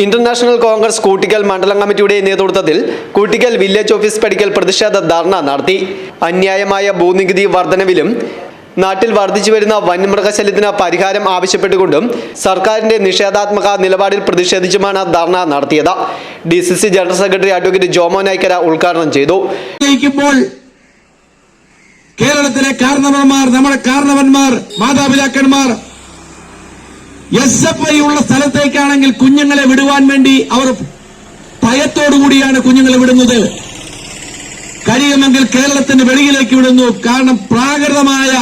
International Congress Koottickal മണ്ഡലം കമ്മിറ്റിയുടെ നേതൃത്വത്തിൽ കൂട്ടിക്കൽ വില്ലേജ് ഓഫീസ് പടിക്കൽ പ്രതിഷേധ ധർണ നടത്തി. അന്യായമായ ഭൂനികുതി വർധനവിലും നാട്ടിൽ വർദ്ധിച്ചു വരുന്ന വന്യമൃഗശല്യത്തിന് പരിഹാരം ആവശ്യപ്പെട്ടുകൊണ്ടും സർക്കാരിന്റെ നിഷേധാത്മക നിലപാടിൽ പ്രതിഷേധിച്ചുമാണ് ധർണ നടത്തിയത്. DCC general secretary advocate Jomon Naikkara ഉദ്ഘാടനം ചെയ്തു. കേരളത്തിലെ കാരണവന്മാർ, നമ്മുടെ കാരണവന്മാർ, മാതാപിതാക്കന്മാർ SFI ഉള്ള സ്ഥലത്തേക്കാണെങ്കിൽ കുഞ്ഞുങ്ങളെ വിടുവാൻ വേണ്ടി അവർ ഭയത്തോടുകൂടിയാണ് കുഞ്ഞുങ്ങളെ വിടുന്നത്. കഴിയുമെങ്കിൽ കേരളത്തിന് വെളിയിലേക്ക് വിടുന്നു. കാരണം പ്രാകൃതമായ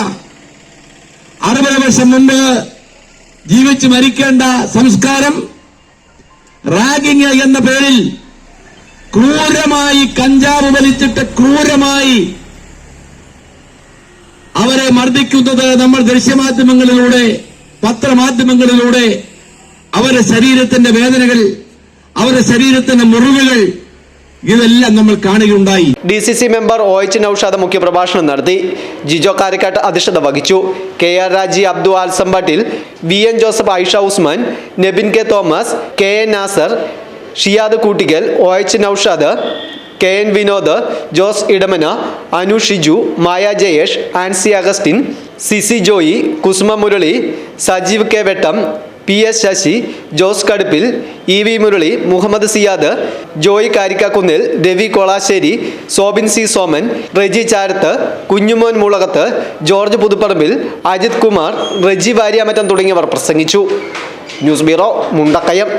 60 വർഷം മുമ്പ് ജീവിച്ച് മരിക്കേണ്ട സംസ്കാരം റാഗിങ് എന്ന പേരിൽ ക്രൂരമായി കഞ്ചാവ് വലിച്ചിട്ട് ക്രൂരമായി അവരെ മർദ്ദിക്കുന്നത് നമ്മൾ ദൃശ്യമാധ്യമങ്ങളിലൂടെ, പത്രമാധ്യമങ്ങളിലൂടെ അവരുടെ ശരീരത്തിന്റെ വേദനകൾ, അവരുടെ ശരീരത്തിന്റെ മുറിവുകൾ ഇതെല്ലാം നമ്മൾ കാണുകയുണ്ടായി. DCC മെമ്പർ OH നൌഷാദ് മുഖ്യപ്രഭാഷണം നടത്തി. ജിജോ കാരിക്കാട്ട് അധ്യക്ഷത വഹിച്ചു. KR Raji, Abdu Alsambattil, VN Joseph, Aisha Usman, Nebin K Thomas, KN Nasar, Shiyad Koottickal, OH Noushad, KN Vinod, Jose Edamana, Anu Shiju, Maya Jayesh, Ansi Augustine, CC Joy, Kusuma Murali, Sajeev K Vettam, PS Sasi, Jose Kaduppil, EV Murali, Muhammad Siyad, Joy Karikkakunnil, Ravi Kolassery, Sobin C Soman, Reji Charath, Kunjumon Mulakath, George Puthupparambil, Ajith Kumar, Reji Varyamattam തുടങ്ങിയവർ പ്രസംഗിച്ചു. News bureau, Mundakayam.